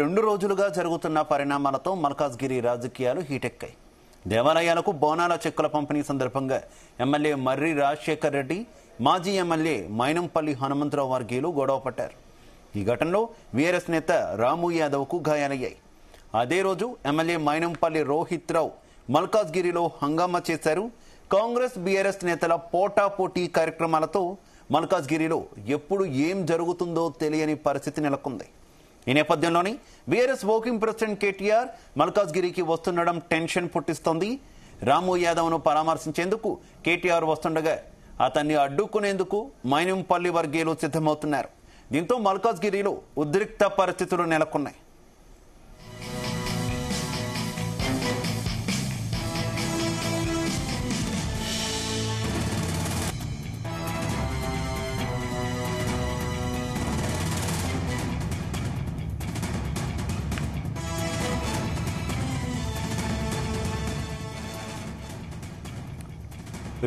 రెండు రోజులుగా జరుగుతున్న పరిణామాలతో మల్కాజ్గిరి రాజకీయాలు హీటెక్కాయి. దేవాలయాలకు బోనాల చెక్కుల పంపిణీ సందర్భంగా ఎమ్మెల్యే మర్రి రాజశేఖర్ రెడ్డి, మాజీ ఎమ్మెల్యే మైనంపల్లి హనుమంతరావు వర్గీయులు గొడవ పట్టారు. ఈ ఘటనలో వీఆర్ఎస్ నేత రాము యాదవ్కు గాయాలయ్యాయి. అదే రోజు ఎమ్మెల్యే మైనంపల్లి రోహిత్ రావు మల్కాజ్గిరిలో హంగామా చేశారు. కాంగ్రెస్ బీఆర్ఎస్ నేతల పోటాపోటీ కార్యక్రమాలతో మల్కాజ్గిరిలో ఎప్పుడు ఏం జరుగుతుందో తెలియని పరిస్థితి నెలకొంది. ఈ నేపథ్యంలోని బీఆర్ఎస్ వర్కింగ్ ప్రెసిడెంట్ కేటీఆర్ మల్కాజ్గిరికి వస్తుండడం టెన్షన్ పుట్టిస్తోంది. రాము యాదవ్ను పరామర్శించేందుకు కేటీఆర్ వస్తుండగా అతన్ని అడ్డుకునేందుకు మైనంపల్లి వర్గీయులు సిద్ధమవుతున్నారు. దీంతో మల్కాజ్గిరిలో ఉద్రిక్త పరిస్థితులు నెలకొన్నాయి.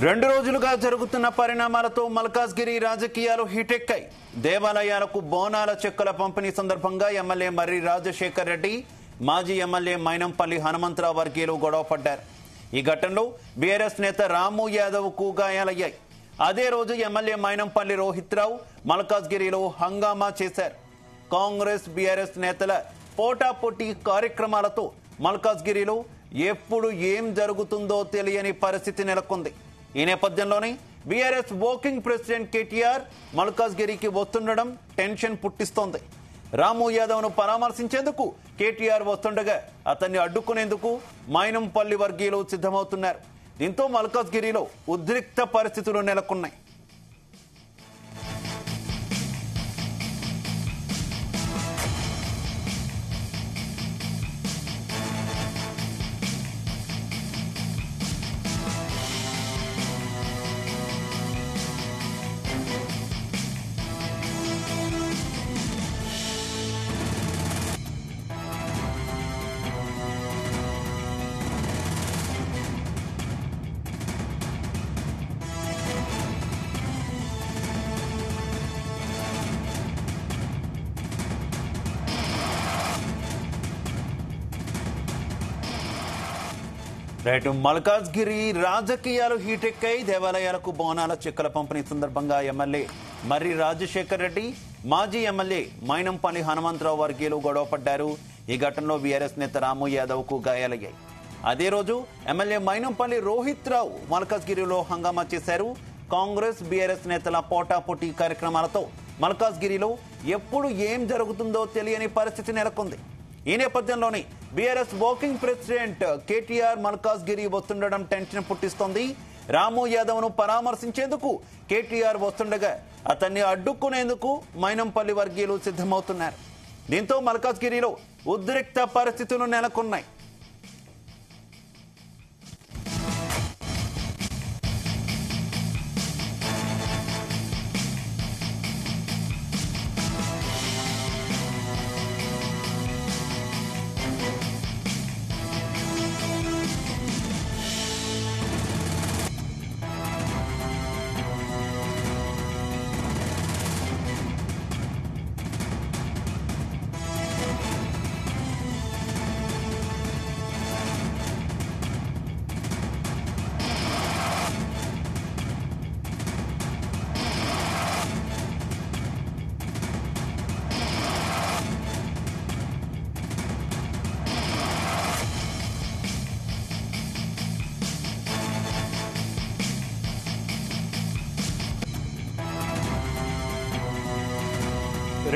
రెండు రోజులుగా జరుగుతున్న పరిణామాలతో మల్కాజ్గిరి రాజకీయాలు హీటెక్కాయి. దేవాలయాలకు బోనాల చెక్కుల పంపిణీ సందర్భంగా ఎమ్మెల్యే మర్రి రాజశేఖర్ రెడ్డి, మాజీ ఎమ్మెల్యే మైనంపల్లి హనుమంతరావు వర్గీయులు గొడవ పడ్డారు. ఈ ఘటనలో బీఆర్ఎస్ నేత రాము యాదవ్కు గాయాలయ్యాయి. అదే రోజు ఎమ్మెల్యే మైనంపల్లి రోహిత్ రావు మల్కాజ్గిరిలో హంగామా చేశారు. కాంగ్రెస్ బీఆర్ఎస్ నేతల పోటాపోటీ కార్యక్రమాలతో మల్కాజ్గిరిలో ఎప్పుడు ఏం జరుగుతుందో తెలియని పరిస్థితి నెలకొంది. ఈ నేపథ్యంలోనే బీఆర్ఎస్ వర్కింగ్ ప్రెసిడెంట్ కేటీఆర్ మల్కాజ్గిరికి వస్తుండడం టెన్షన్ పుట్టిస్తోంది. రాము యాదవ్ను పరామర్శించేందుకు కేటీఆర్ వస్తుండగా అతన్ని అడ్డుకునేందుకు మైనంపల్లి వర్గీయులు సిద్ధమవుతున్నారు. దీంతో మల్కాజ్గిరిలో ఉద్రిక్త పరిస్థితులు నెలకొన్నాయి. మల్కాజ్గిరి రాజకీయాలు హీటెక్కాయి. దేవాలయాలకు బోనాల చెక్కుల పంపిణీ సందర్భంగా ఎమ్మెల్యే మర్రి రాజశేఖర్ రెడ్డి, మాజీ ఎమ్మెల్యే మైనంపల్లి హనుమంతరావు వర్గీయులు గొడవ పడ్డారు. ఈ ఘటనలో బీఆర్ఎస్ నేత రాము యాదవ్కు గాయాలయ్యాయి. అదే రోజు ఎమ్మెల్యే మైనంపల్లి రోహిత్ రావు మల్కాజ్గిరిలో హంగామా చేశారు. కాంగ్రెస్ బీఆర్ఎస్ నేతల పోటాపోటీ కార్యక్రమాలతో మల్కాజ్గిరిలో ఎప్పుడు ఏం జరుగుతుందో తెలియని పరిస్థితి నెలకొంది. ఈ నేపథ్యంలోనే BRS working president KTR Malkajgiri వస్తుండడం టెన్షన్ పుట్టిస్తోంది. రాము యాదవ్ను పరామర్శించేందుకు కేటీఆర్ వస్తుండగా అతన్ని అడ్డుకునేందుకు మైనంపల్లి వర్గీయులు సిద్ధమవుతున్నారు. దీంతో మల్కాజ్గిరిలో ఉద్రిక్త పరిస్థితులు నెలకొన్నాయి.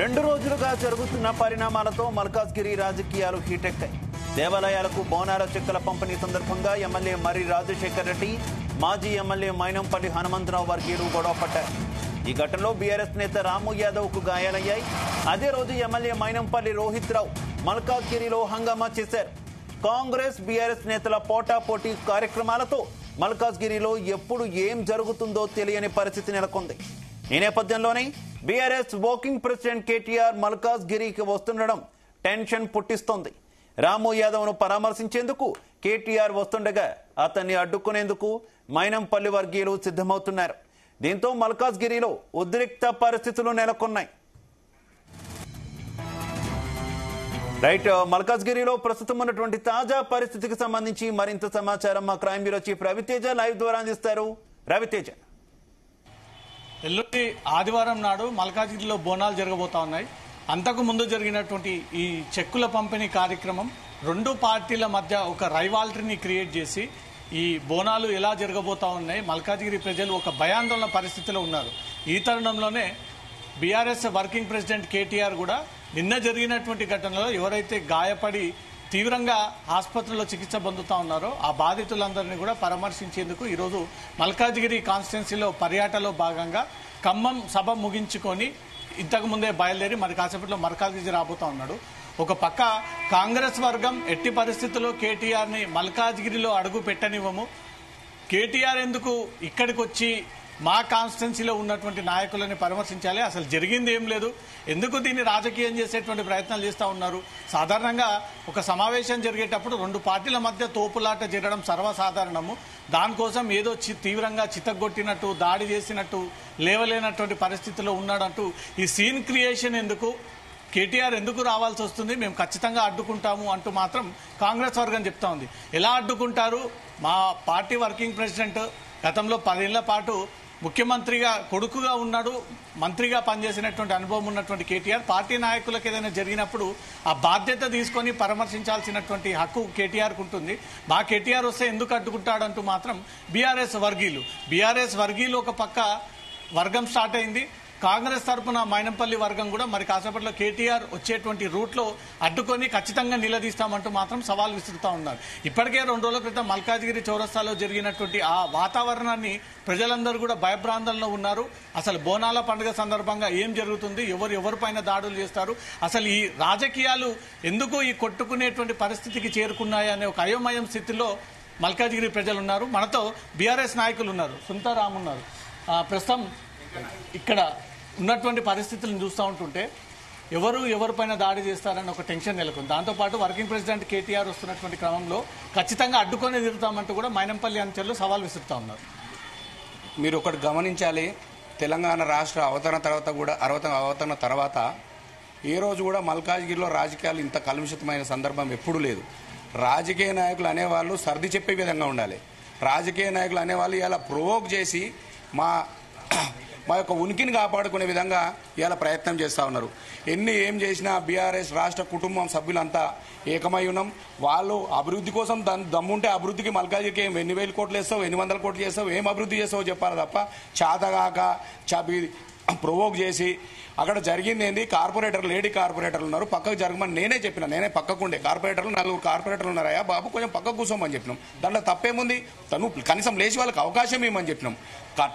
రెండు రోజులుగా జరుగుతున్న పరిణామాలతో మల్కాజ్గిరి రాజకీయాలు హీటెక్కాయి. దేవాలయాలకు బోనాల చెక్కుల పంపిణీ సందర్భంగా ఎమ్మెల్యే మర్రి రాజశేఖర్ రెడ్డి, మాజీ ఎమ్మెల్యే మైనంపల్లి హనుమంతరావు వర్గీయులు గొడవ పడ్డారు. ఈ ఘటనలో బీఆర్ఎస్ నేత రాము యాదవ్కు గాయాలయ్యాయి. అదే రోజు ఎమ్మెల్యే మైనంపల్లి రోహిత్ రావు మల్కాజ్గిరిలో హంగామా చేశారు. కాంగ్రెస్ బీఆర్ఎస్ నేతల పోటాపోటీ కార్యక్రమాలతో మల్కాజ్గిరిలో ఎప్పుడు ఏం జరుగుతుందో తెలియని పరిస్థితి నెలకొంది. ఈ నేపథ్యంలోనే బీఆర్ఎస్ వర్కింగ్ ప్రెసిడెంట్ కేటీఆర్ మల్కాజ్గిరికి వస్తుండడం టెన్షన్ పుట్టిస్తోంది. రాము యాదవ్ను పరామర్శించేందుకు కేటీఆర్ వస్తుండగా అతన్ని అడ్డుకునేందుకు మైనంపల్లి వర్గీయులు సిద్ధమవుతున్నారు. దీంతో మల్కాజ్గిరిలో ఉద్రిక్త పరిస్థితులు నెలకొన్నాయి. రైట్, మల్కాజ్గిరిలో ప్రస్తుతం ఉన్నటువంటి తాజా పరిస్థితికి సంబంధించి మరింత సమాచారం మా crime bureau chief Ravi Teja live ద్వారా అందిస్తారు. రవితేజ, ఎల్లుండి ఆదివారం నాడు మల్కాజ్గిరిలో బోనాలు జరగబోతా ఉన్నాయి. అంతకు ముందు జరిగినటువంటి ఈ చెక్కుల పంపిణీ కార్యక్రమం రెండు పార్టీల మధ్య ఒక రైవాల్టరీని క్రియేట్ చేసి ఈ బోనాలు ఎలా జరగబోతా ఉన్నాయి, మల్కాజ్గిరి ప్రజలు ఒక భయాందోళన పరిస్థితిలో ఉన్నారు. ఈ తరుణంలోనే బీఆర్ఎస్ వర్కింగ్ ప్రెసిడెంట్ కేటీఆర్ కూడా నిన్న జరిగినటువంటి ఘటనలో ఎవరైతే గాయపడి తీవ్రంగా ఆసుపత్రిలో చికిత్స పొందుతా ఉన్నారో ఆ బాధితులందరినీ కూడా పరామర్శించేందుకు ఈరోజు మల్కాజ్గిరి కాన్స్టిట్యున్సీలో పర్యటనలో భాగంగా ఖమ్మం సభ ముగించుకొని ఇంతకు ముందే బయలుదేరి మరి కాసేపట్లో మల్కాజ్గిరి రాబోతా ఉన్నాడు. ఒక పక్క కాంగ్రెస్ వర్గం ఎట్టి పరిస్థితుల్లో కేటీఆర్ని మల్కాజ్గిరిలో అడుగు పెట్టనివ్వము, కేటీఆర్ ఎందుకు ఇక్కడికి వచ్చి మా కాన్స్టిట్యున్సీలో ఉన్నటువంటి నాయకులని పరామర్శించాలి, అసలు జరిగింది ఏం లేదు, ఎందుకు దీన్ని రాజకీయం చేసేటువంటి ప్రయత్నాలు చేస్తూ ఉన్నారు. సాధారణంగా ఒక సమావేశం జరిగేటప్పుడు రెండు పార్టీల మధ్య తోపులాట జరగడం సర్వసాధారణము. దానికోసం ఏదో తీవ్రంగా చితగ్గొట్టినట్టు, దాడి చేసినట్టు, లేవలేనటువంటి పరిస్థితిలో ఉన్నాడంటూ ఈ సీన్ క్రియేషన్ ఎందుకు, కేటీఆర్ ఎందుకు రావాల్సి వస్తుంది, మేము ఖచ్చితంగా అడ్డుకుంటాము అంటూ మాత్రం కాంగ్రెస్ వర్గం చెప్తా ఉంది. ఎలా అడ్డుకుంటారు? మా పార్టీ వర్కింగ్ ప్రెసిడెంట్ గతంలో 10 ఏళ్ల పాటు ముఖ్యమంత్రిగా కొడుకుగా ఉన్నాడు, మంత్రిగా పనిచేసినటువంటి అనుభవం ఉన్నటువంటి కేటీఆర్ పార్టీ నాయకులకు ఏదైనా జరిగినప్పుడు ఆ బాధ్యత తీసుకొని పరామర్శించాల్సినటువంటి హక్కు కేటీఆర్కు ఉంటుంది. మా కేటీఆర్ వస్తే ఎందుకు అడ్డుకుంటాడంటూ మాత్రం బీఆర్ఎస్ వర్గీయులు ఒక పక్క వర్గం స్టార్ట్ అయింది. కాంగ్రెస్ తరఫున మైనంపల్లి వర్గం కూడా మరి కాసేపట్లో కేటీఆర్ వచ్చేటువంటి రూట్లో అడ్డుకొని ఖచ్చితంగా నిలదీస్తామంటూ మాత్రం సవాల్ విసురుతా ఉన్నారు. ఇప్పటికే 2 రోజుల క్రితం మల్కాజ్గిరి చౌరస్తాలో జరిగినటువంటి ఆ వాతావరణాన్ని ప్రజలందరూ కూడా భయభ్రాంతుల్లో ఉన్నారు. అసలు బోనాల పండుగ సందర్భంగా ఏం జరుగుతుంది, ఎవరిపైన దాడులు చేస్తారు, అసలు ఈ రాజకీయాలు ఎందుకు ఈ కొట్టుకునేటువంటి పరిస్థితికి చేరుకున్నాయనే ఒక అయోమయం స్థితిలో మల్కాజ్గిరి ప్రజలు ఉన్నారు. మనతో బీఆర్ఎస్ నాయకులు ఉన్నారు, సుంతారాం ఉన్నారు. ప్రస్తుతం ఇక్కడ ఉన్నటువంటి పరిస్థితులను చూస్తూ ఉంటుంటే ఎవరిపైన దాడి చేస్తారని ఒక టెన్షన్ నెలకొంది. దాంతోపాటు వర్కింగ్ ప్రెసిడెంట్ కేటీఆర్ వస్తున్నటువంటి క్రమంలో ఖచ్చితంగా అడ్డుకొని తిరుగుతామంటూ కూడా మైనంపల్లి అనుచరులు సవాల్ విసురుతా ఉన్నారు. మీరు ఒకటి గమనించాలి, తెలంగాణ రాష్ట్ర అవతరణ తర్వాత ఏ రోజు కూడా మల్కాజ్గిరిలో రాజకీయాలు ఇంత కలుషితమైన సందర్భం ఎప్పుడూ లేదు. రాజకీయ నాయకులు అనేవాళ్ళు సర్ది చెప్పే విధంగా ఉండాలి. రాజకీయ నాయకులు అనేవాళ్ళు ఇలా ప్రొవోక్ చేసి మా యొక్క ఉనికిని కాపాడుకునే విధంగా ఇలా ప్రయత్నం చేస్తూ ఉన్నారు. ఏం చేసినా బీఆర్ఎస్ రాష్ట్ర కుటుంబం సభ్యులంతా ఏకమై ఉన్నాం. వాళ్ళు అభివృద్ధి కోసం దమ్ముంటే అభివృద్ధికి మల్కాజ్గిరికి 1000 కోట్లు వేస్తావు, 800 కోట్లు చేస్తావు, ఏం అభివృద్ధి చేస్తావో చెప్పాలి తప్ప చాతగాక ప్రొవోక్ చేసి అక్కడ జరిగింది ఏంది, లేడీ కార్పొరేటర్లు ఉన్నారు, పక్కకు జరగమని నేనే పక్కకుండే కార్పొరేటర్లు 4 కార్పొరేటర్లు ఉన్నారయ్యా బాబు కొంచెం పక్కకు కూర్చోమని చెప్పినాం. దాంట్లో తప్పేముంది, తను కనీసం లేచి వాళ్ళకి అవకాశం ఇవ్వమని చెప్పినాం.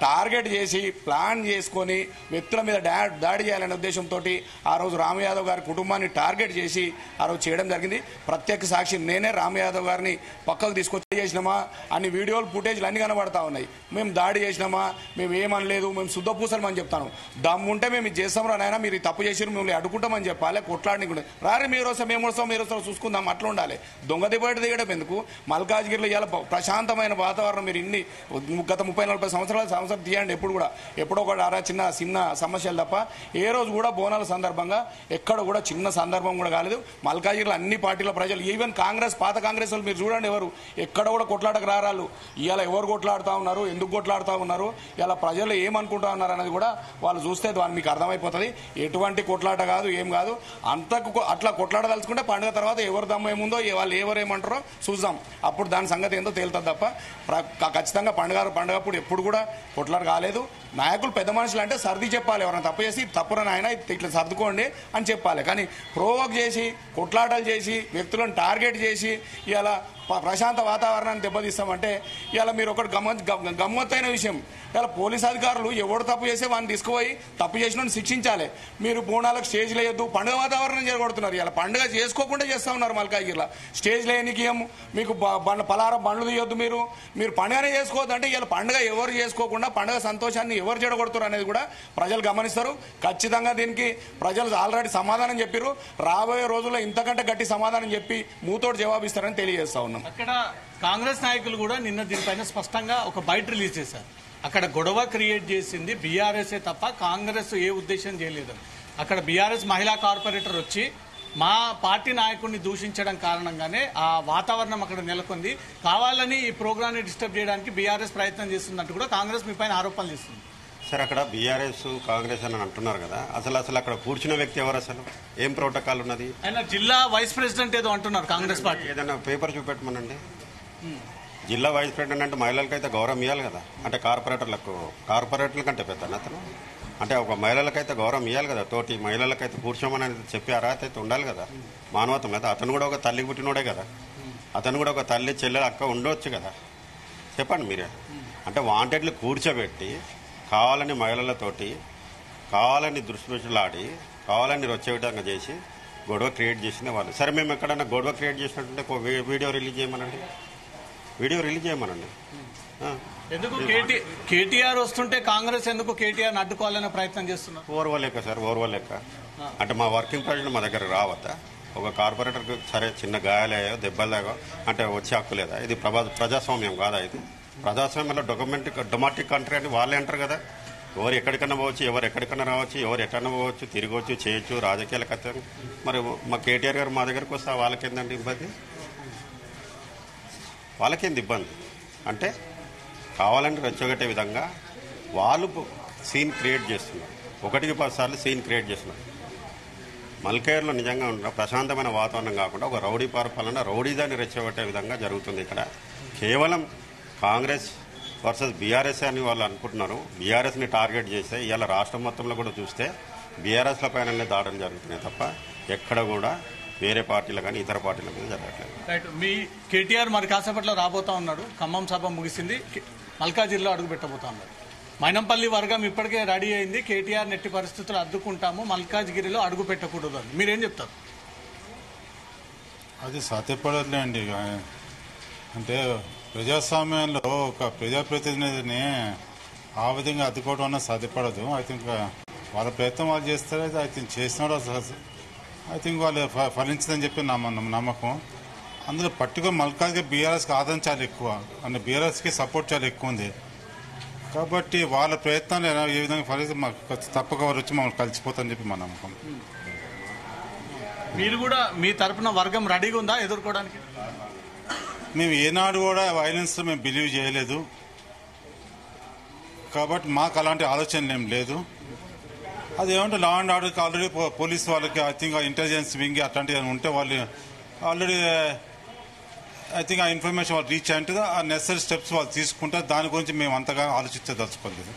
టార్గెట్ చేసి ప్లాన్ చేసుకొని వ్యక్తుల మీద దాడి చేయాలనే ఉద్దేశంతో ఆ రోజు రామ్ యాదవ్ గారి కుటుంబాన్ని టార్గెట్ చేసి ఆ రోజు చేయడం జరిగింది. ప్రత్యక్ష సాక్షి నేనే. రామ్ యాదవ్ గారిని పక్కకు తీసుకొచ్చి చేసినామా అన్ని వీడియోలు ఫుటేజ్లు అన్ని కనబడతా ఉన్నాయి. మేము దాడి చేసినామా, మేము ఏమనలేదు, మేము శుద్ధపూసలమని చెప్తాను. దమ్ముంటే మేము ఇది చేస్తాం రా నాయన, మీరు తప్పు చేసి మిమ్మల్ని అడ్డుకుంటామని చెప్పాలి, కొట్లాడిని రారే మీరు వస్తాం మేము వస్తాం చూసుకుందాం అట్లా ఉండాలి. దొంగ దిబయట దిగడం ఎందుకు? మల్కాజ్గిరిలో ఇలా ప్రశాంతమైన వాతావరణం మీరు గత 30-40 సంవత్సరాలు తీయండి, ఎప్పుడో ఒక చిన్న సమస్యలు తప్ప ఏ రోజు కూడా బోనాల సందర్భంగా ఎక్కడ కూడా చిన్న సందర్భం కూడా కాలేదు. మల్కాజ్గిరిలో అన్ని పార్టీల ప్రజలు, ఈవెన్ పాత కాంగ్రెస్ వాళ్ళు మీరు చూడండి, ఎక్కడ కూడా కొట్లాటకు రారాళ్ళు. ఇవాళ ఎవరు కొట్లాడుతూ ఉన్నారు, ఎందుకు కొట్లాడుతూ ఉన్నారు, ఇలా ప్రజలు ఏమనుకుంటా ఉన్నారు అనేది కూడా వాళ్ళు చూస్తే మీకు అర్థమైపోతుంది. ఎటువంటి కొట్లాట కాదు, ఏం కాదు. అట్లా కొట్లాడదలుచుకుంటే పండుగ తర్వాత ఎవరు దమ్ము ఏముందో వాళ్ళు ఎవరేమంటారో చూద్దాం, అప్పుడు దాని సంగతి ఏందో తేలుతుంది తప్ప ఖచ్చితంగా పండుగప్పుడు ఎప్పుడు కూడా కొట్లాట కాలేదు. నాయకులు పెద్ద మనుషులు అంటే సర్ది చెప్పాలి, ఎవరైనా తప్పు చేసి తప్పురని ఆయన ఇట్లా సర్దుకోండి అని చెప్పాలి. కానీ ప్రోవోక్ చేసి కొట్లాటలు చేసి వ్యక్తులను టార్గెట్ చేసి ఇలా ప్రశాంత వాతావరణాన్ని దెబ్బతీస్తామంటే ఇలా మీరు ఒకటి గమ్మత్తైన విషయం, ఇలా పోలీస్ అధికారులు ఎవడు తప్పు చేస్తే వాడిని తీసుకుపోయి తప్పు చేసిన శిక్షించాలి. మీరు బోనాలకు స్టేజ్లు వేయొద్దు, పండుగ వాతావరణం జరగొడుతున్నారు. ఇలా పండుగ చేసుకోకుండా చేస్తూ ఉన్నారు మల్కాజ్గిరిలో. స్టేజ్ లేనికి మీకు పలారం బండ్లు తీయొద్దు, మీరు పండుగనే చేసుకోవద్దు అంటే ఇలా పండుగ ఎవరు చేసుకోకుండా పండుగ సంతోషాన్ని ఎవరు చెడగొడుతారు అనేది కూడా ప్రజలు గమనిస్తారు. ఖచ్చితంగా దీనికి ప్రజలు ఆల్రెడీ సమాధానం చెప్పారు. రాబోయే రోజుల్లో ఇంతకంటే గట్టి సమాధానం చెప్పి మూతోడు జవాబిస్తారని తెలియజేస్తా ఉన్నాం. అక్కడ కాంగ్రెస్ నాయకులు కూడా నిన్న దీనిపైన స్పష్టంగా ఒక బైట్ రిలీజ్ చేశారు. అక్కడ గొడవ క్రియేట్ చేసింది బీఆర్ఎస్ఏ తప్ప కాంగ్రెస్ ఏ ఉద్దేశం చేయలేదు. అక్కడ బీఆర్ఎస్ మహిళా కార్పొరేటర్ వచ్చి మా పార్టీ నాయకుడిని దూషించడం కారణంగానే ఆ వాతావరణం అక్కడ నెలకొంది. కావాలని ఈ ప్రోగ్రామ్ ని డిస్టర్బ్ చేయడానికి బీఆర్ఎస్ ప్రయత్నం చేస్తున్నట్టు కూడా కాంగ్రెస్ మీ పైన ఆరోపణలు చేస్తుంది. సార్ అక్కడ బీఆర్ఎస్ కాంగ్రెస్ అని అంటున్నారు కదా, అసలు అక్కడ కూర్చున్న వ్యక్తి ఎవరు, అసలు ఏం ప్రోటోకాల్ ఉన్నది? ఆయన జిల్లా వైస్ ప్రెసిడెంట్ ఏదో అంటున్నారు కాంగ్రెస్ పార్టీ. ఏదైనా పేపర్ చూపెట్టమనండి. జిల్లా వైస్ ప్రెసిడెంట్ అంటే మహిళలకైతే గౌరవం ఇవ్వాలి కదా, అంటే కార్పొరేటర్ల కంటే పెద్ద అతను, అంటే ఒక మహిళలకైతే గౌరవం ఇవ్వాలి కదా, తోటి మహిళలకైతే కూర్చోమని చెప్పి అర్హత అయితే ఉండాలి కదా, మానవత్వం మీద. అతను కూడా ఒక తల్లికి పుట్టినోడే కదా, అతను కూడా ఒక తల్లి చెల్లెలు అక్క ఉండవచ్చు కదా, చెప్పండి మీరే. అంటే వాంటెడ్లు కూర్చోబెట్టి కావాలని మహిళలతోటి కావాలని దుష్ప్రచారాడి కావాలని వచ్చే విధంగా చేసి గొడవ క్రియేట్ చేసింది వాళ్ళు. సరే మేము ఎక్కడైనా గొడవ క్రియేట్ చేసినట్టుంటే వీడియో రిలీజ్ చేయమనండి, ఎందుకు కేటీఆర్ వస్తుంటే కాంగ్రెస్ ఎందుకు కేటీఆర్ అడ్డుకోవాలనే ప్రయత్నం చేస్తున్నారు? ఓర్వలేక సార్, ఓర్వలేక. అంటే మా వర్కింగ్ ప్రెసిడెంట్ మా దగ్గర రావద్దా? ఒక కార్పొరేటర్కి సరే చిన్న గాయాలయ్యో దెబ్బలాగో అంటే వచ్చే హక్కు లేదా? ఇది ప్రజాస్వామ్యం కాదా? ఇది ప్రజాస్వామ్యంలో డొమెస్టిక్ కంట్రీ అని వాళ్ళే అంటారు కదా. ఎవరు ఎక్కడికన్నా పోవచ్చు, ఎవరు ఎక్కడికన్నా రావచ్చు, ఎవరు ఎక్కడన్నా పోవచ్చు, తిరగవచ్చు, చేయొచ్చు, రాజకీయాలకు అత్యంత. మరి మా కేటీఆర్ గారు మా దగ్గరకు వస్తే వాళ్ళకేందండి ఇబ్బంది? వాళ్ళకేంది ఇబ్బంది? అంటే కావాలని రెచ్చగొట్టే విధంగా వాళ్ళు సీన్ క్రియేట్ చేస్తున్నారు, 1-10 సార్లు సీన్ క్రియేట్ చేస్తున్నారు. మల్కేర్లో నిజంగా ఉన్న ప్రశాంతమైన వాతావరణం కాకుండా ఒక రౌడీ పరిపాలన, రౌడీదాన్ని రెచ్చగొట్టే విధంగా జరుగుతుంది. ఇక్కడ కేవలం కాంగ్రెస్ వర్సెస్ బీఆర్ఎస్ అని వాళ్ళు అనుకుంటున్నారు. బీఆర్ఎస్ని టార్గెట్ చేస్తే ఇవాళ రాష్ట్రం మొత్తంలో కూడా చూస్తే బీఆర్ఎస్ల పైననే దాడులు జరుగుతున్నాయి తప్ప ఎక్కడ కూడా వేరే పార్టీలు కానీ ఇతర పార్టీల మీద జరగట్లేదు. రైట్. మీ కేటీఆర్ మరి కాసేపట్లో రాబోతా ఉన్నాడు. ఖమ్మం సభ ముగిసింది, మల్కాజిగిరిలో అడుగు పెట్టబోతా ఉన్నాడు. మైనంపల్లి వర్గం ఇప్పటికే రెడీ అయింది, కేటీఆర్ నెట్టి పరిస్థితులు అడ్డుకుంటాము, మల్కాజిగిరిలో అడుగు పెట్టకూడదు అని మీరేం చెప్తారు? అది సాధ్యపడట్లే అండి. అంటే ప్రజాస్వామ్యంలో ఒక ప్రజాప్రతినిధిని ఆ విధంగా అడ్డుకోవడం అన్నది సాధ్యపడదు. ఐ థింక్ వాళ్ళ ప్రయత్నం వాళ్ళు చేస్తారు. ఐ థింక్ చేసినాడు, ఐ థింక్ వాళ్ళు ఫలించదని చెప్పి నమ్మకం. అందులో పర్టికులర్ మల్కాజ్గిరి బీఆర్ఎస్కి ఆదరణ చాలా ఎక్కువ, అంటే బీఆర్ఎస్కి సపోర్ట్ చాలా ఎక్కువ ఉంది. కాబట్టి వాళ్ళ ప్రయత్నాలు ఏ విధంగా ఫలిస్తే మాకు తప్పక వారు వచ్చి మమ్మల్ని కలిసిపోతారని చెప్పి మా నమ్మకం. మీరు కూడా మీ తరఫున వర్గం రెడీగా ఉందా ఎదుర్కోవడానికి? మేము ఏనాడు కూడా వైలెన్స్ మేము బిలీవ్ చేయలేదు, కాబట్టి మాకు అలాంటి ఆలోచనలు ఏం లేదు. అదేమంటే లా అండ్ ఆర్డర్కి ఆల్రెడీ పోలీస్ వాళ్ళకి ఐ థింక్ ఇంటెలిజెన్స్ వింగ్ అట్లాంటివి ఉంటే వాళ్ళు ఆల్రెడీ ఐ థింక్ ఆ ఇన్ఫర్మేషన్ వాళ్ళు రీచ్ అయింటుంది, ఆ నెసరీ స్టెప్స్ వాళ్ళు తీసుకుంటారు. దాని గురించి మేము అంతగా ఆలోచించదలుచుకోలేదు.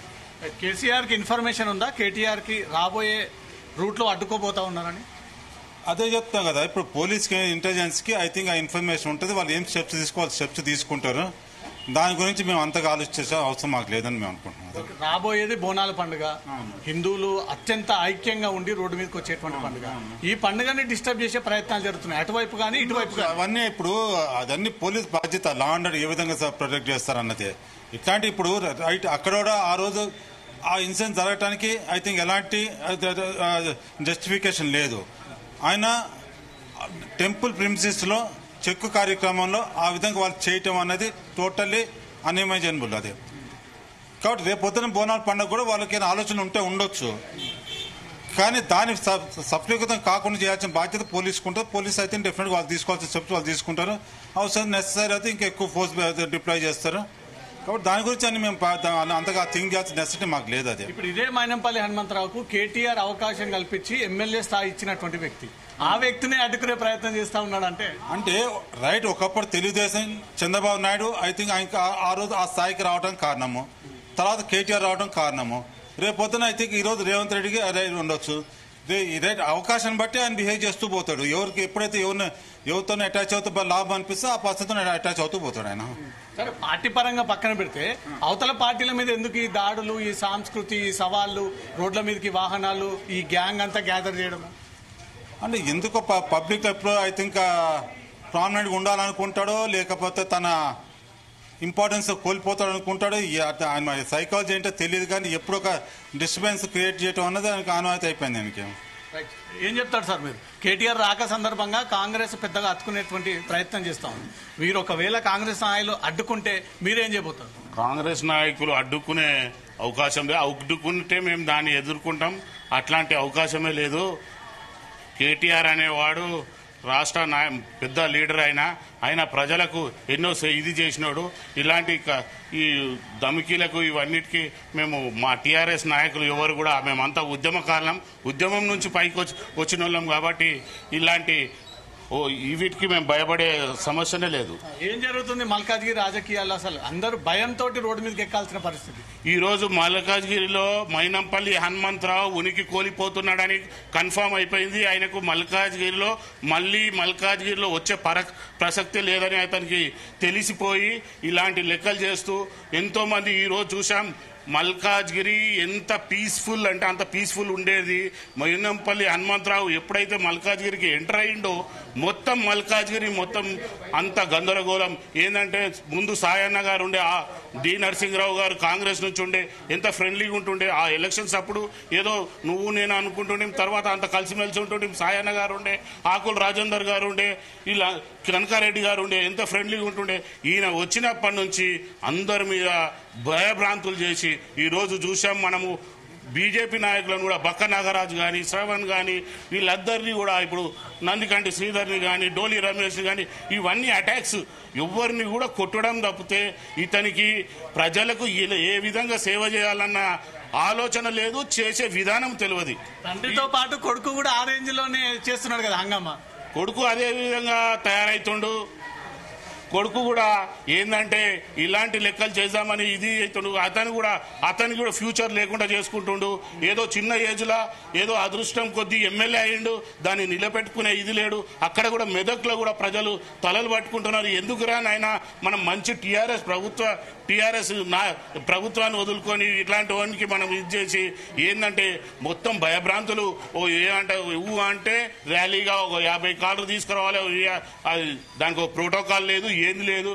కేసీఆర్కి ఇన్ఫర్మేషన్ ఉందా కేటీఆర్కి రాబోయే రూట్లో అడ్డుకోబోతా ఉన్నారని? అదే చెప్తాం కదా, ఇప్పుడు పోలీస్కి ఇంటెలిజెన్స్కి ఐ థింక్ ఆ ఇన్ఫర్మేషన్ ఉంటుంది, వాళ్ళు ఏం స్టెప్స్ తీసుకోవాలి స్టెప్స్ తీసుకుంటారు. దాని గురించి మేము అంతగా ఆలోచించే అవసరం మాకు లేదని మేము అనుకుంటున్నాం. రాబోయేది బోనాల పండుగ, హిందువులు అత్యంత ఐక్యంగా ఉండి రోడ్డు మీదకి వచ్చేటువంటి పండుగ. ఈ పండుగని డిస్టర్బ్ చేసే ప్రయత్నాలు జరుగుతున్నాయి అటువైపు కానీ ఇటువైపు. అవన్నీ ఇప్పుడు అదన్నీ పోలీస్ బాధ్యత, లా అండ్ ఆర్డర్ ఏ విధంగా ప్రొటెక్ట్ చేస్తారన్నదే. ఇట్లాంటి ఇప్పుడు రైట్ అక్కడ కూడా ఆ రోజు ఆ ఇన్సిడెంట్ జరగటానికి ఐ థింక్ ఎలాంటి జస్టిఫికేషన్ లేదు. ఆయన టెంపుల్ ప్రిమిసెస్లో చెక్కు కార్యక్రమంలో ఆ విధంగా వాళ్ళు చేయటం అనేది టోటల్లీ అన్ఇమాజినబుల్. అది కాబట్టి రేపు పొద్దున బోనాల పండుగ కూడా వాళ్ళకి ఆలోచన ఉంటే ఉండొచ్చు, కానీ దాని సఫలీకృతం కాకుండా చేయాల్సిన బాధ్యత పోలీసుకు ఉంటుంది. పోలీస్ అయితే డెఫినెట్గా వాళ్ళు తీసుకోవాల్సిన స్టెప్స్ వాళ్ళు తీసుకుంటారు. అవసరం నెసరీ అయితే ఇంకా ఎక్కువ ఫోర్స్ డిప్లాయ్ చేస్తారు. కాబట్టి దాని గురించి అని మేము అంతగా థింక్ చేయాల్సిన నెసెసిటీ మాకు లేదు. అది ఇప్పుడు ఇదే మైనంపల్లి హనుమంతరావుకు కేటీఆర్ అవకాశం కల్పించి ఎమ్మెల్యే స్థాయి ఇచ్చినటువంటి వ్యక్తి, ఆ వ్యక్తిని అడ్డుకునే ప్రయత్నం చేస్తా ఉన్నాడు. అంటే రైట్ ఒకప్పుడు తెలుగుదేశం చంద్రబాబు నాయుడు ఐ థింక్ ఆయన ఆ రోజు ఆ స్థాయికి రావడం కారణము, తర్వాత కేటీఆర్ రావడం కారణము. రేపు పొద్దున ఐ థింక్ ఈరోజు రేవంత్ రెడ్డికి ఉండొచ్చు. రైట్ అవకాశాన్ని బట్టి ఆయన బిహేవ్ చేస్తూ పోతాడు. ఎవరికి ఎప్పుడైతే ఎవరితో అటాచ్ అవుతూ లాభం అనిపిస్తే ఆ పర్సన్తో అటాచ్ అవుతూ పోతాడు ఆయన. సరే, పార్టీ పరంగా పక్కన పెడితే అవతల పార్టీల మీద ఎందుకు ఈ దాడులు, ఈ సంస్కృతి, ఈ సవాళ్లు, రోడ్ల మీదకి వాహనాలు, ఈ గ్యాంగ్ అంతా గ్యాదర్ చేయడం? అంటే ఎందుకో పబ్లిక్ ఎప్పుడు ఐ థింక్ ప్రామినెంట్గా ఉండాలనుకుంటాడో లేకపోతే తన ఇంపార్టెన్స్ కోల్పోతాడు అనుకుంటాడో, ఆయన సైకాలజీ ఏంటో తెలియదు, కానీ ఎప్పుడు ఒక డిస్టర్బెన్స్ క్రియేట్ చేయడం అన్నది ఆయనకు ఆనవాయితీ అయిపోయింది. ఆయనకి ఏం చెప్తారు సార్ మీరు? కేటీఆర్ రాక సందర్భంగా కాంగ్రెస్ పెద్దగా అతుకునేటువంటి ప్రయత్నం చేస్తా ఉంది. మీరు ఒకవేళ కాంగ్రెస్ నాయకులు అడ్డుకుంటే మీరేం చేయబోతారు? కాంగ్రెస్ నాయకులు అడ్డుకునే అవకాశం లేదు. అడ్డుకుంటే మేము దాన్ని ఎదుర్కొంటాం. అట్లాంటి అవకాశమే లేదు. కేటీఆర్ అనేవాడు రాష్ట్ర పెద్ద లీడర్ ఆయన ప్రజలకు ఎన్నో ఇది చేసినాడు. ఇలాంటి ఈ ధమికీలకు ఇవన్నిటికీ మేము మా టీఆర్ఎస్ నాయకులు ఎవరు కూడా మేమంతా ఉద్యమం నుంచి పైకి వచ్చిన వాళ్ళం కాబట్టి ఇలాంటి వీటికి మేము భయపడే సమస్యనే లేదు. ఏం జరుగుతుంది మల్కాజ్గిరి రాజకీయాల్లో? అసలు అందరూ భయంతో రోడ్డు మీదకి ఎక్కాల్సిన పరిస్థితి. ఈ రోజు మల్కాజ్గిరిలో మైనంపల్లి హనుమంతరావు ఉనికి కోల్పోతున్నాడని కన్ఫామ్ అయిపోయింది. ఆయనకు మల్కాజ్గిరిలో వచ్చే ప్రసక్తి లేదని అతనికి తెలిసిపోయి ఇలాంటి లెక్కలు చేస్తూ ఎంతో మంది ఈ రోజు చూసాం. మల్కాజ్గిరి ఎంత పీస్ఫుల్ అంటే అంత పీస్ఫుల్ ఉండేది. మైనంపల్లి హనుమంతరావు ఎప్పుడైతే మల్కాజ్గిరికి ఎంటర్ అయిండో మొత్తం మల్కాజ్గిరి మొత్తం అంత గందరగోళం. ఏంటంటే ముందు సాయన్న గారు ఉండే, డి నరసింహరావు గారు కాంగ్రెస్ నుంచి ఉండే, ఎంత ఫ్రెండ్లీగా ఉంటుండే. ఆ ఎలక్షన్స్ అప్పుడు ఏదో నువ్వు నేను అనుకుంటుండే, తర్వాత అంత కలిసిమెలిసి ఉంటుండే. సాయన్న గారు ఉండే, ఆకుల రాజేందర్ గారు ఉండే, ఇలా కనకారెడ్డి గారు ఉండే, ఎంత ఫ్రెండ్లీగా ఉంటుండే. ఈయన వచ్చినప్పటి నుంచి అందరి మీద భయభ్రాంతులు చేసి ఈ రోజు చూసాం మనము. బీజేపీ నాయకులను కూడా బక్క నాగరాజు కానీ, శ్రవణ్ కానీ, వీళ్ళందరినీ కూడా ఇప్పుడు నందికంటి శ్రీధర్ని కానీ, డోలి రమేష్ని కానీ, ఇవన్నీ అటాక్స్. ఎవరిని కూడా కొట్టడం తప్పితే ఇతనికి ప్రజలకు ఏ విధంగా సేవ చేయాలన్న ఆలోచన లేదు, చేసే విధానం తెలియదు. తండ్రితో పాటు కొడుకు కూడా ఆ రేంజ్ లోనే చేస్తున్నాడు కదా హంగామా. కొడుకు అదే విధంగా తయారైతుండు. కొడుకు కూడా ఏందంటే ఇలాంటి లెక్కలు చేద్దామని ఇది అవుతుండు. అతనికి కూడా ఫ్యూచర్ లేకుండా చేసుకుంటుండు. ఏదో చిన్న ఏజ్లో ఏదో అదృష్టం కొద్దీ ఎమ్మెల్యే అయ్యిండు, దాన్ని నిలబెట్టుకునే ఇది లేడు. అక్కడ కూడా మెదక్లో కూడా ప్రజలు తలలు పట్టుకుంటున్నారు. ఎందుకురా నాయన మనం మంచి టీఆర్ఎస్ ప్రభుత్వాన్ని వదులుకొని ఇట్లాంటి వానికి మనం ఇది చేసి ఏంటంటే మొత్తం భయభ్రాంతులు. అంటే ర్యాలీగా ఒక 50 కార్లు తీసుకురావాలి, దానికి ఒక ప్రోటోకాల్ లేదు, ఏది లేదు.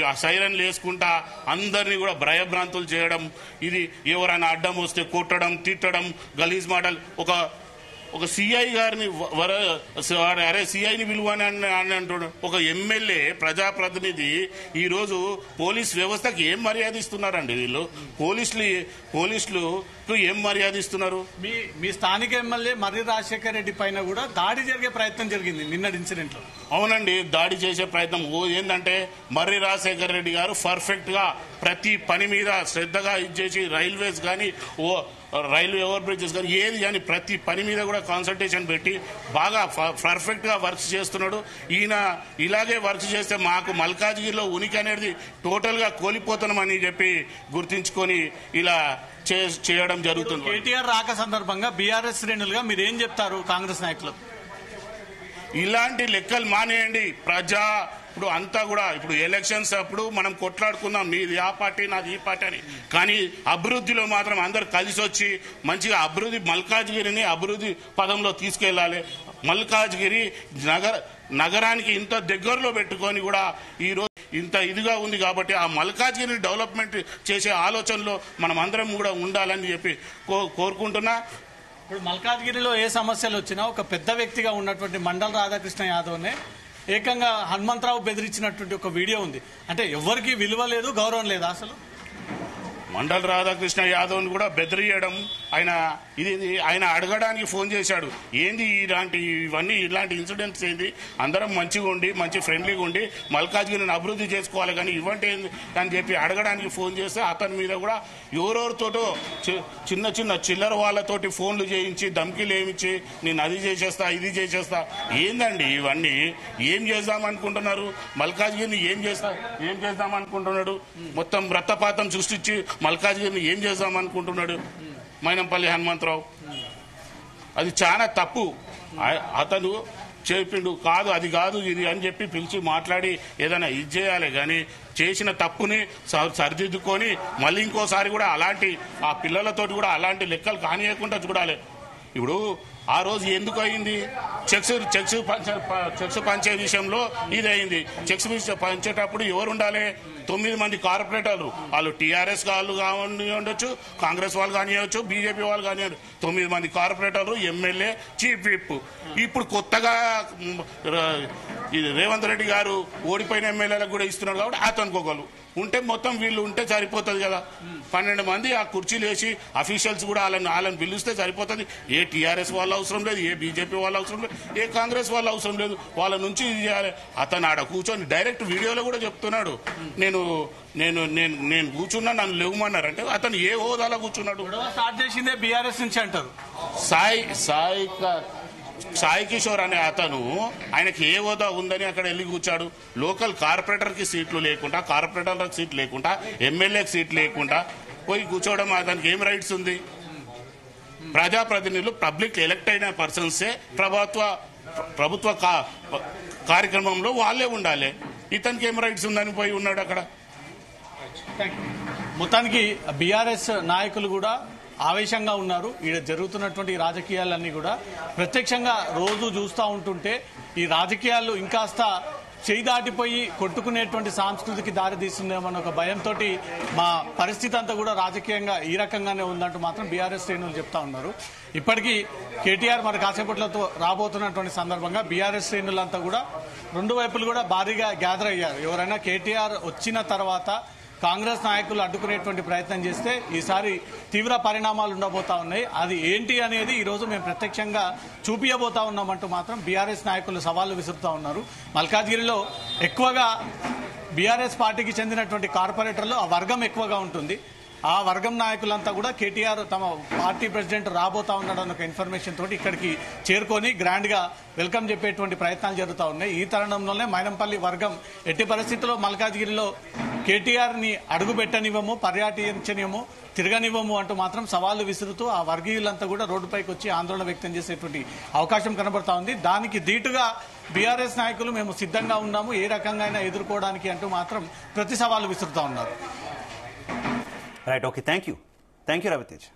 ఆ సైరన్లు వేసుకుంటా అందరినీ కూడా భయభ్రాంతులు చేయడం. ఇది ఎవరైనా అడ్డం వస్తే కొట్టడం, తిట్టడం, గలీజ్ మాటలు. ఒక సిఐ గారిని అరే సిఐని విలువని అని అంటాడు. ఒక ఎమ్మెల్యే ప్రజాప్రతినిధి ఈరోజు పోలీస్ వ్యవస్థకి ఏం మర్యాద ఇస్తున్నారండి వీళ్ళు? పోలీసులకు ఏం మర్యాద ఇస్తున్నారు? మీ స్థానిక ఎమ్మెల్యే మర్రి రాజశేఖర్ రెడ్డి పైన కూడా దాడి జరిగే ప్రయత్నం జరిగింది నిన్నటి ఇన్సిడెంట్ లో. అవునండి, దాడి చేసే ప్రయత్నం. ఏంటంటే మర్రి రాజశేఖర్ రెడ్డి గారు పర్ఫెక్ట్ గా ప్రతి పని మీద శ్రద్ధగా ఇచ్చేసి రైల్వేస్ కానీ రైల్వే ఓవర్ బ్రిడ్జెస్ కానీ ఏది కానీ ప్రతి పని మీద కూడా కాన్సన్ట్రేషన్ పెట్టి బాగా పర్ఫెక్ట్ గా వర్క్ చేస్తున్నాడు. ఈయన ఇలాగే వర్క్ చేస్తే మాకు మల్కాజ్గిరిలో ఉనికి అనేది టోటల్ గా కోల్పోతున్నామని చెప్పి గుర్తించుకొని ఇలా చేయడం జరుగుతుంది. కేటీఆర్ రాక సందర్భంగా బీఆర్ఎస్ శ్రేణులుగా మీరు ఏం చెప్తారు కాంగ్రెస్ నాయకులు? ఇలాంటి లెక్కలు మానేయండి. ఇప్పుడు అంతా కూడా ఇప్పుడు ఎలక్షన్స్ అప్పుడు మనం కొట్లాడుకుందాం, నీది ఆ పార్టీ నాది ఈ పార్టీ అని. కానీ అభివృద్ధిలో మాత్రం అందరు కలిసి వచ్చి మంచిగా మల్కాజ్గిరిని అభివృద్ధి పదంలో తీసుకెళ్లాలి. మల్కాజ్గిరి నగరానికి ఇంత దగ్గరలో పెట్టుకొని కూడా ఈరోజు ఇంత ఇదిగా ఉంది కాబట్టి ఆ మల్కాజ్గిరిని డెవలప్మెంట్ చేసే ఆలోచనలో మనం అందరం కూడా ఉండాలని చెప్పి కోరుకుంటున్నా. ఇప్పుడు మల్కాజ్గిరిలో ఏ సమస్యలు వచ్చినా ఒక పెద్ద వ్యక్తిగా ఉన్నటువంటి మండల రాధాకృష్ణ యాదవ్నే ఏకంగా హనుమంతరావు బెదిరించినటువంటి ఒక వీడియో ఉంది. అంటే ఎవరికి విలువ లేదు, గౌరవం లేదు. అసలు మండల రాధాకృష్ణ యాదవ్ని కూడా బెదిరియడం, ఆయన అడగడానికి ఫోన్ చేశాడు. ఏంది ఇలాంటి ఇన్సిడెంట్స్ ఏంది? అందరం మంచిగా ఉండి మంచి ఫ్రెండ్లీగా ఉండి మల్కాజ్గిరిని అభివృద్ధి చేసుకోవాలి కానీ ఇవ్వండి అని చెప్పి అడగడానికి ఫోన్ చేస్తే అతని మీద కూడా ఎవరెవరితోటో చిన్న చిల్లర వాళ్ళతోటి ఫోన్లు చేయించి ధమ్కీలు ఏమిచ్చి నేను అది చేసేస్తా ఇది చేసేస్తా. ఏందండి ఇవన్నీ? ఏం చేద్దామనుకుంటున్నారు? మల్కాజ్గిరిని ఏం చేద్దామనుకుంటున్నాడు? మొత్తం రక్తపాతం సృష్టించి మల్కాజ్గిరిని ఏం చేద్దామనుకుంటున్నాడు మైనంపల్లి హనుమంతరావు? అది చాలా తప్పు. అతను చెప్పిండు కాదు, అది కాదు ఇది అని చెప్పి పిలిచి మాట్లాడి ఏదైనా ఇది చేయాలి కానీ చేసిన తప్పుని సరిదిద్దుకొని మళ్ళీ ఇంకోసారి కూడా ఆ పిల్లలతోటి కూడా అలాంటి లెక్కలు కానియకుండా చూడాలి. ఇప్పుడు ఆ రోజు ఎందుకు అయింది? చెక్స్ పంచే విషయంలో ఇది అయింది. చెక్స్ పంచేటప్పుడు ఎవరు ఉండాలి? 9 మంది కార్పొరేటర్లు. వాళ్ళు టీఆర్ఎస్ వాళ్ళు కాని ఉండొచ్చు, కాంగ్రెస్ వాళ్ళు కానివ్వచ్చు, బీజేపీ వాళ్ళు కానివ్వచ్చు. 9 మంది కార్పొరేటర్లు, ఎమ్మెల్యే, చీఫ్ విప్. ఇప్పుడు కొత్తగా రేవంత్ రెడ్డి గారు ఓడిపోయిన ఎమ్మెల్యేలకు కూడా ఇస్తున్నారు కాబట్టి అతనికి ఒకరు ఉంటే మొత్తం వీళ్ళు ఉంటే సరిపోతుంది కదా. 12 మంది ఆ కుర్చీలు వేసి అఫీషియల్స్ కూడా వాళ్ళని పిలిస్తే సరిపోతుంది. ఏ టీఆర్ఎస్ వాళ్ళు అవసరం లేదు, ఏ బీజేపీ వాళ్ళు అవసరం లేదు, ఏ కాంగ్రెస్ వాళ్ళు అవసరం లేదు. వాళ్ళ నుంచి ఇది చేయాలి. అతను ఆడ కూర్చొని డైరెక్ట్ వీడియోలో కూడా చెప్తున్నాడు, నేను నేను నేను నేను కూర్చున్నా, నన్ను లేవమన్నారు. అంటే అతను ఏ హోదాలో కూర్చున్నాడు? స్టార్ట్ చేసిందే బీఆర్ఎస్ నుంచి అంటారు. సాయి కిషోర్ అనే అతను, ఆయనకి ఏ హోదా ఉందని అక్కడ వెళ్ళి కూర్చాడు. లోకల్ కార్పొరేటర్కి సీట్లు లేకుండా, కార్పొరేటర్లకు సీట్లు లేకుండా, ఎమ్మెల్యేకి సీట్లు లేకుండా పోయి కూర్చోవడం అతనికి ఏం రైట్స్ ఉంది? ప్రజాప్రతినిధులు, పబ్లిక్ ఎలక్ట్ అయిన పర్సన్సే ప్రభుత్వ కార్యక్రమంలో వాళ్ళే ఉండాలి. ఇతనికి ఏం రైట్స్ ఉందని పోయి ఉన్నాడు అక్కడ. మొత్తానికి బీఆర్ఎస్ నాయకులు కూడా ఆవేశంగా ఉన్నారు. ఇక్కడ జరుగుతున్నటువంటి రాజకీయాలన్నీ కూడా ప్రత్యక్షంగా రోజు చూస్తూ ఉంటుంటే ఈ రాజకీయాలు ఇంకాస్త చేయి దాటిపోయి కొట్టుకునేటువంటి సంస్కృతికి దారితీస్తుందేమన్న ఒక భయంతో మా పరిస్థితి అంతా కూడా రాజకీయంగా ఈ రకంగానే ఉందంటూ మాత్రం బీఆర్ఎస్ శ్రేణులు చెప్తా ఉన్నారు. ఇప్పటికీ కేటీఆర్ మరి కాసేపట్లతో రాబోతున్నటువంటి సందర్భంగా బీఆర్ఎస్ శ్రేణులంతా కూడా రెండు వైపులు కూడా భారీగా గ్యాదర్ అయ్యారు. ఎవరైనా కేటీఆర్ వచ్చిన తర్వాత కాంగ్రెస్ నాయకులు అడ్డుకునేటువంటి ప్రయత్నం చేస్తే ఈసారి తీవ్ర పరిణామాలు ఉండబోతా ఉన్నాయి. అది ఏంటి అనేది ఈ రోజు మేము ప్రత్యక్షంగా చూపించబోతా ఉన్నామంటూ మాత్రం బీఆర్ఎస్ నాయకులు సవాళ్లు విసురుతా ఉన్నారు. మల్కాజ్గిరిలో ఎక్కువగా బీఆర్ఎస్ పార్టీకి చెందినటువంటి కార్పొరేటర్లు ఆ వర్గం ఎక్కువగా ఉంటుంది. ఆ వర్గం నాయకులంతా కూడా కేటీఆర్ తమ పార్టీ ప్రెసిడెంట్ రాబోతా ఉన్నాడన్న ఒక ఇన్ఫర్మేషన్ తోటి ఇక్కడికి చేరుకొని గ్రాండ్ గా వెల్కమ్ చెప్పేటువంటి ప్రయత్నాలు జరుగుతూ ఉన్నాయి. ఈ తరుణంలోనే మైనంపల్లి వర్గం ఎట్టి పరిస్థితుల్లో మల్కాజ్గిరిలో కేటీఆర్ ని అడుగు పెట్టనివ్వము, పర్యటించనివ్వము, తిరగనివ్వము అంటూ మాత్రం సవాళ్లు విసురుతూ ఆ వర్గీయులంతా కూడా రోడ్డుపైకి వచ్చి ఆందోళన వ్యక్తం చేసేటువంటి అవకాశం కనబడతా ఉంది. దానికి ధీటుగా బీఆర్ఎస్ నాయకులు మేము సిద్ధంగా ఉన్నాము, ఏ రకంగా అయినా ఎదుర్కోవడానికి అంటూ మాత్రం ప్రతి సవాళ్లు విసురుతా ఉన్నారు. Right, okay, thank you Ravitej.